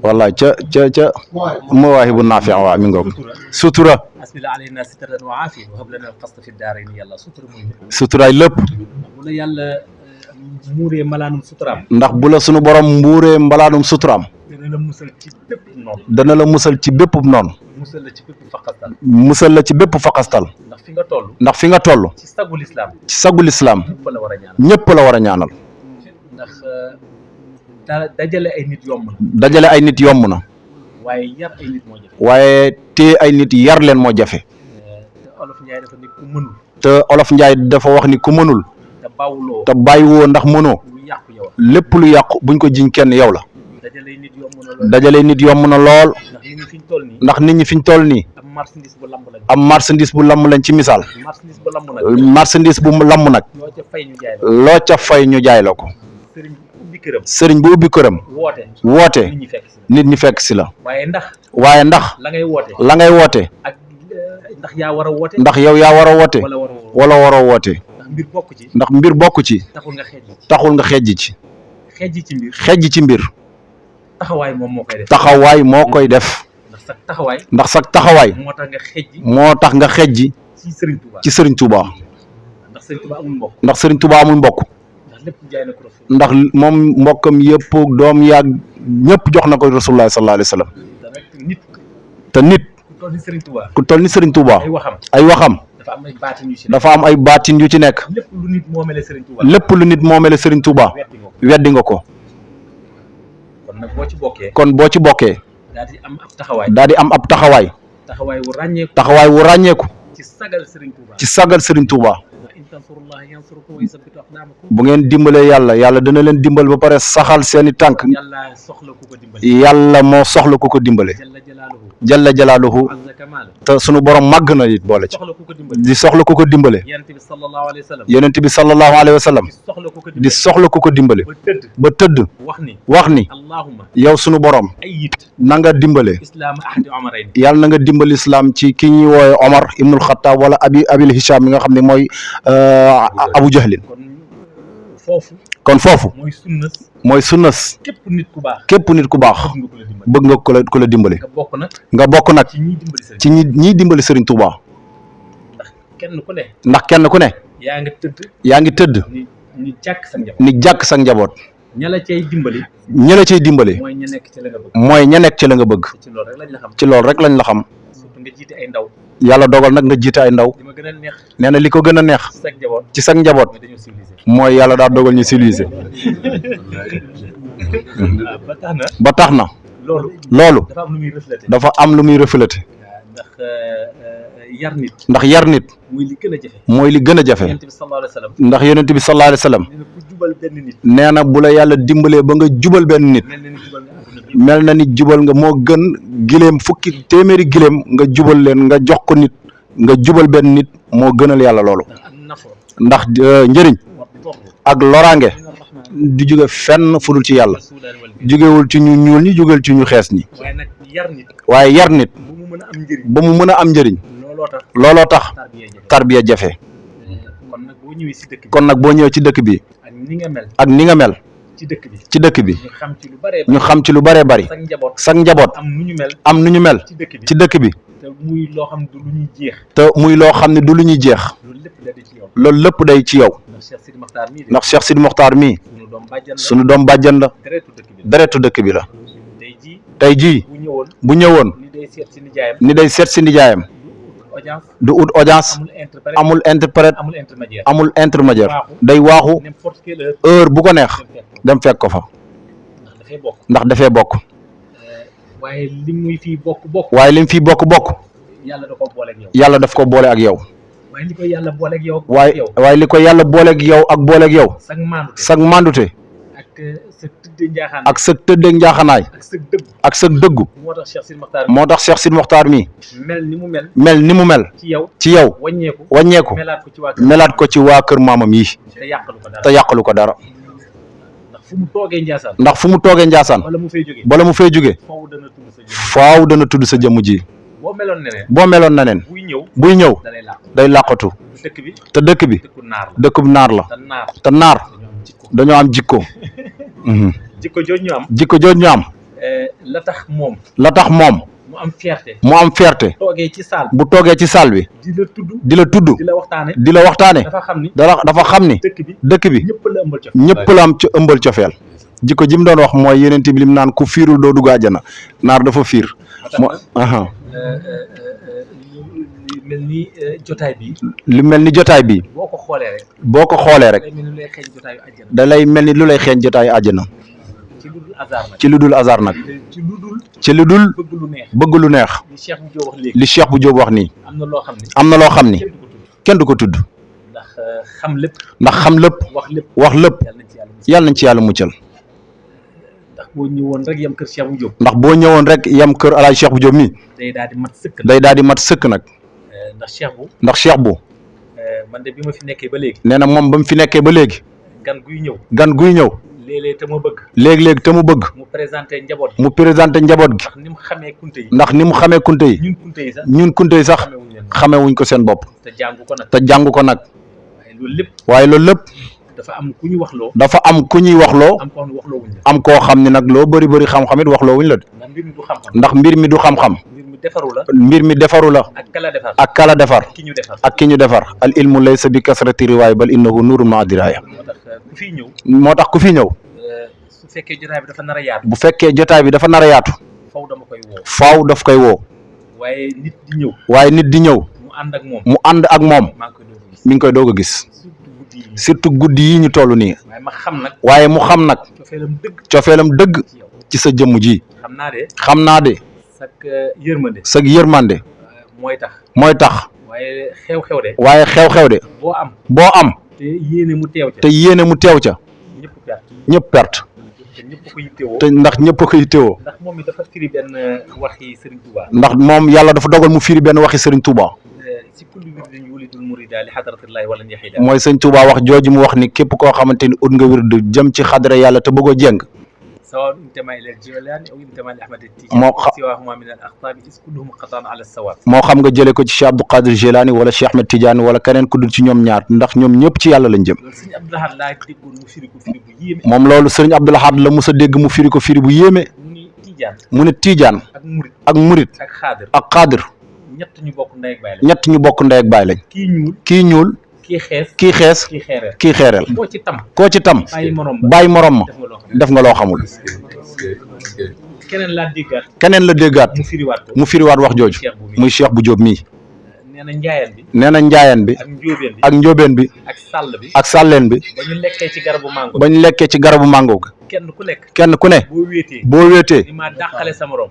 wallaay ca mawaahibu naafi' waaw mi ngoog. sutura. suturaay lépp. ndax bu la sunu borom mbuuree mbalaanum suturaam. dana la musal ci bépp noonu. musal la ci bépp faqastal. ndax fi nga toll. ci sagu lislaam. ñëpp la war a ñaanal. ndax dajale ay nit yomb na. waaye téye ay nit yar leen moo jafe. te Olof Njaay dafa wax ni ku mënul. te bàyyiwoo ndax mënoo. lépp lu yàqu buñ ko jiñ kenn yow la. dajale nit yomb na lool. ndax nit ñi fiñ toll nii. am marchandise bu lamb lañ ci misaal. marchandise bu lamb nag. loo ca fay ñu jaay la ko. sëriñ bu ubbi këram. woote nit ñi fekk si la. waaye ndax. la ngay woote. ndax yaa war a woote. ndax yow yaa war a woote. wala waroo woote. ndax mbir bokk ci. taxul nga xejj ci. xejj ci mbir. taxawaay moo koy def. ndax sa taxawaay. moo tax nga xejji. ci Serigne Touba. ndax Serigne Touba amul mbokk. ndax moom mbokkam yëpp doom yaag ñëpp jox na ko Rasulullah sallallahu alayhi wa sallam. nit te nit ku toll ni Serigne Touba ku toll ni Serigne Touba ay waxam ay waxam dafa am ay baatin yu ci nekk dafa am ay baatin yu ci nekk lépp lu nit moomele Serigne Touba lépp lu nit moomele Serigne Touba weddi nga ko kon nag boo ci bokkee kon boo ci bokkee daal di am ab taxawaay daal di am ab taxawaay taxawaay wu ràññeeku ci sagal Serigne Touba ci sagal Serigne Touba wa in tansurullaha yansurkum wa yuthabbit aqdamakum bu ngeen dimbalee yàlla dana leen dimbal ba pare saxal seeni tànk yàlla soxla ku ko dimbali yàlla moo soxla ku ko dimbale jalla jalaaluhu azza kamal te sunu borom màgg na it boole ci soxla ku ko dimbali di soxla ku ko dimbale yonent bi sallallahu alayhi wa sallam yonent bi sallallahu alayhi wa sallam di soxla ku ko dimbale ba tëdd wax ni allahumma yow sunu borom na nga dimbale islam ahdi umarayn yàlla na nga dimbali islam ci ki ñuy woowe Omar ibnul Xattaab wala abil Hisham mi nga xam ne mooy Abu Jahlin kon foofu mooy sunnas képp nit ku baax bëgg nga ku la dimbale nga bokk nag ci ñiy dimbali Serigne Touba ndax kenn ku ne yaa ngi tëdd ni jàkk sa njaboot ña la cay dimbali mooy ña nekk ci la nga bëgg ci loolu rek lañ la xam yàlla dogal nag nga jiite ay ndaw nee na li ko gën a neex ci sa njaboot mooy yàlla daa dogal ñu civilisé ba tax na loolu dafa am lu muy reflété ndax yar nit mooy li gën a jafe ndax yonent bi sallallahu alayhi wa sallam nee na bu la yàlla dimbalee ba nga jubal benn nit mel na ni jubal nga moo gën gileem fukki téeméeri gileem nga jubal leen nga jox ko nit nga jubal benn nit moo gënal yàlla loolu ndax njëriñ ak loraange du jóge fenn fudul ci yàlla jógewul ci ñu ñuul ñi jógewul ci ñu xees ñi waaye yar nit ba mu mën a am njëriñ looloo tax tarbiya jafe kon nag boo ñëwee ci dëkk bi ak ni nga mel ci dëkk bi ñu xam ci lu bëree bëri sag njaboot am nu ñu mel ci dëkk bi te muy loo xam ne du lu ñuy jeex loolu lépp day ci yow ndax Cheikh Sidi Mokhtar mii sunu doom bàjjan la deretu dëkk bi la tey jii bu ñëwoon ni day seet si nijaayam du ut audience amul interprète amul intermédiaire day waaxu heure bu ko neex dem fekk ko fa ndax dafee bokk waaye lim fiy bokk yàlla daf ko boole ak yow waaye li ko yàlla booleeg yow ak booleeg yow sag mandute ak sa tëddeeg njaaxanaay ak sa dëggu moo tax Cheikh Sidi Mokhtar mi mel ni mu mel ci yow wàññeeku melaat ko ci waa kër maamam yi te yàqalu ko dara ndax fu mu toogee Njaasaan bala mu fay jóge faaw dana tudd sa jëmm ji boo meloon na neen buy ñëw day làqatu te dëkk bi dëkkub naar la te naar dañoo am jikko jikko jooj ñu am la tax moom mu am fierté bu toogee ci salle bi di la tudd di la waxtaane dafa xam ni dëkk bi ñëpp la am ëmbal cofeel jikko ji mu doon wax mooy yeneen bi lim naan ku fiirul doo dugg àjjana naar dafa fiir lu mel ni jotaay bi boo ko xoolee rek da lay mel ni lu lay xeeñ jotaayu àjjana ci lu dul hasard nag ci lu dul bëgg lu neex li Cheikh bu Jóob wax nii am na loo xam ni kenn du ko tudd ndax xam lépp wax lépp yàlla nañ ci yàlla muccal ndax boo ñëwoon rek yam kër Alaaji Cheikh bu Jóob mi day daal di mat sëkk nag ndax Cheikh bu man de bi ma fi nekkee ba léegi nee na moom ba mu fi nekkee ba léegi gan guy ñëw léeg-léeg te mu bëgg mu présenté njaboot gi ndax ni mu xamee kunte yi ñun kunte yi sax xamee wuñ ko seen bopp te jàngu ko nag waaye loolu lépp dafa am ku ñuy waxloo am koo xam ne nag loo bëri xam-xam it waxloo wuñ la ndax mbir mi du xam-xam mbir mi defaru la ak kala defar ak ki ñu defar al ilmu laysa bi kasrati riwaay bal innahu nuuru ma diraya moo tax ku fi ñëw bu fekkee jotaay bi dafa nar a yaatu faaw daf koy woo waaye nit di ñëw mu ànd ak moom mi ngi koy doog a gis surtout guddi yi ñu toll nii waaye mu xam nag cofeelam dëgg ci sa jëmm ji xam naa de sag yërmande mooy tax waaye xew-xew de boo am te yéene mu teew ca ñëpp perte te ndax ñëpp a ko yittewoo ndax moom yàlla dafa dogal mu firi benn waxi Serigne Touba mooy Serigne Touba wax jooju mu wax ni képp koo xamante ni ut nga wird jëm ci xadra yàlla te bëggoo jeng moo xam nga jëlee ko ci Cheikh Abdou Qadir Jilani wala Cheikh Ahmed Tidiane wala keneen ku dul ci ñoom ñaar ndax ñoom ñëpp ci yàlla lañ jëm moom loolu Serigne Abdou Lahad la mos a dégg mu firi ko firi bu yéeme mu ne Tidiane ak Murit ak Qadir ñett ñu bokk ndey ak baay lañ kii ñuul kii xees kii xeereel koo ci tam bàyyi morom ma def nga loo xamul keneen la déggaat mu firiwaat wax jooju muy Cheikh bu Jóob mii nee na njaayeen bi ak njóobeen bi ak sàlleen bi ba ñu lekkee ci garabu mango ga kenn ku ne boo wéetee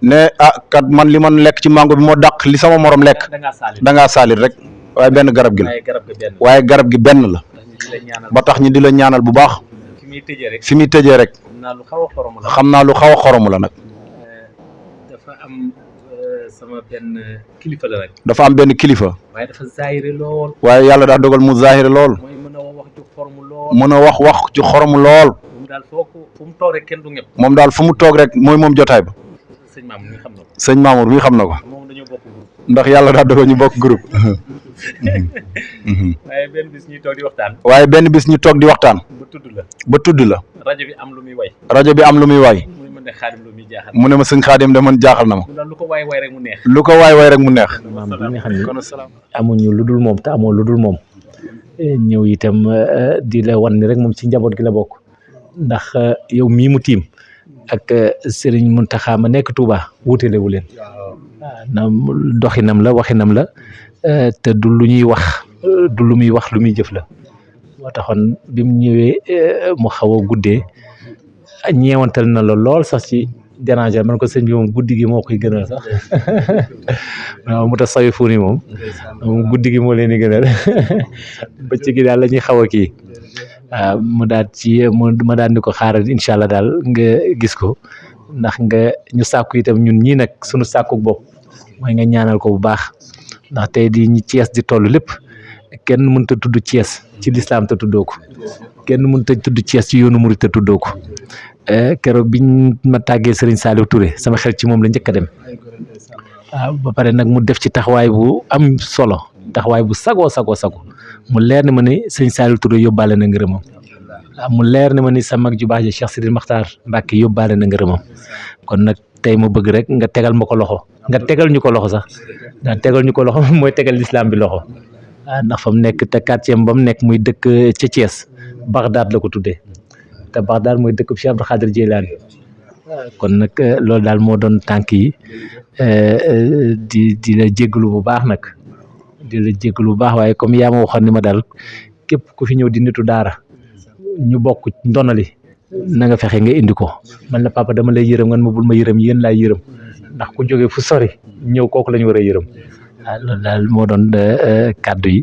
ne kat man li man lekk ci mango bi moo dàq li sama morom lekk da ngaa saalit rek waaye benn garab gi la waaye garab gi benn la ba tax ñi di la ñaanal bu baax fi muy tëjee rek xam naa lu xaw a xoromu la nag sama benn kilifa la rek dafa am benn kilifa waaye dafa zaahire lool waaye yàlla daa dogal mu zaahire lool mooy mën a wax ju xoromu lool mën a wax ju xoromu lool moom daal fu mu toog rek kenn du ñëpp moom daal fu mu toog rek mooy moom jotaay ba sëñ Mamour mi xam na ko moom dañoo bokk groupe ndax yàlla daa dogal ñu bokk groupe waaye benn bis ñuy toog di waxtaan ñu toog di waxtaan ba tudd la rajo bi am lu muy way mu ne ma sëñ Xaadim de man jaaxal na ma lu ko waay way rek mu neex maam bi nga xam ne amuñu lu dul moom te amoo lu dul moom ñëw itam di la wan ni rek moom ci njaboot gi la bokk ndax yow mii mu tiim ak Serigne Mountakha ma nekk Touba wutalewu leen na doxinam la waxinam la te du lu ñuy wax du lu muy wax lu muy jëf la moo taxoon bi mu ñëwee mu xaw a guddee ñeewantal na la lool sax ci déranger man ko sëñ bi moom guddi gi moo koy gënal sax waaw mu tax sawi fuuni moom guddi gi moo leen di gënal bëccëg gi daal la ñuy xaw a kii waaw mu daal ci ma daan di ko xaaral incha allah daal nga gis ko ndax nga ñu sàkku itam ñun ñii nag suñu sàkku bopp mooy nga ñaanal ko bu baax ndax tey di ñi Thiès di toll lépp kenn mënut a tudd Thiès ci lislaam te tuddoo ko kenn mënut a tudd Thiès ci yoonu murit te tuddoo ko keroog biñ ma tàggee Serigne Saliou Touré sama xel ci moom la njëkk a dem waaw ba pare nag mu def ci taxawaay bu am solo taxawaay bu sago mu leer ne ma ni Serigne Saliou Touré yóbbaale na ngërëmam waaw mu leer ne ma ni sa mag ju baax ji Cheikh Sidi Makhtar Mbacke yóbbaale na ngërëmam kon nag tey ma bëgg rek nga tegal ma ko loxo nga tegal ñu ko loxo sax ndax tegal ñu ko loxo mooy tegal lislaam bi loxo waaw ndax fa mu nekk te quartier ba mu nekk muy dëkk ca Thiès Bagdad la ko tuddee te Bagdad mooy dëkk Cheikh Abdou Khadir Jilani kon nag loolu daal moo doon tànk yi di la jéggalu bu baax nag waaye comme yaa ma waxoon ni ma daal képp ku fi ñëw di nitu daara ñu bokk ndonali na nga fexe nga indi ko man la papa dama lay yërëm nga ma bul ma yërëm yéen laay yërëm ndax ku jógee fu sori ñëw kooku la ñu war a yërëm waaw loolu daal moo doon kàddu yi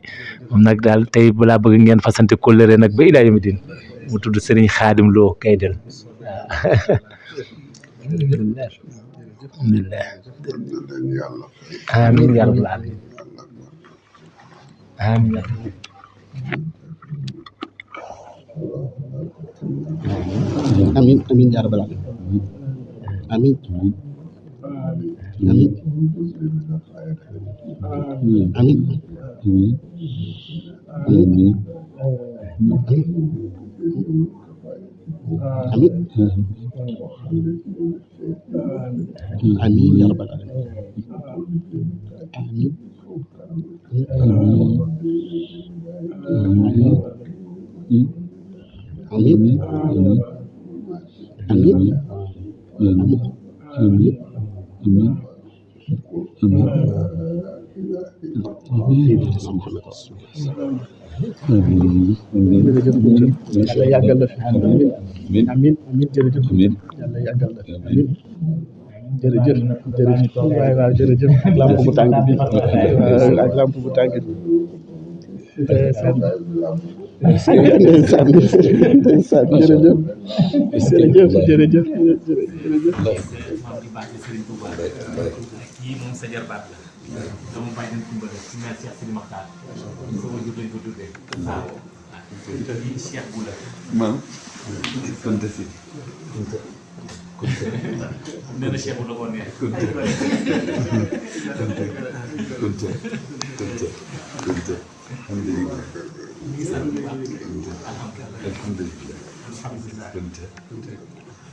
moom nag daal tey balaa bëgg ngeen fasante kóllëre nag ba ilaa yawmi diin mu tudd Serigne Khadim Lo Gaydel alhamdulilah amiin yaa rabbal aalamiin amiin amiin amiin yaa rabbal aalamiin amiin amiin amiin amiin yaa rabbal aalamiin amiin amiin amiin yàlla yàggal la fi amiin amiin jërëjëf yàlla yàggal la fi amiin jërëjëf waay waaw jërëjëf ak lamp bu tàng bi ak lamp bu tàng bi ndeysaan jërëjëf kii moom sa jarbaat la dama bàyyi leen kumbale ci mère Cheikh Sidi Makhtar sama jur lañ ko tuddee waaw kii Cheikh bu la maam konte si nee na Cheikh bu la ko neex konte alhamdulillah alhamdulillah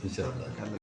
incha allah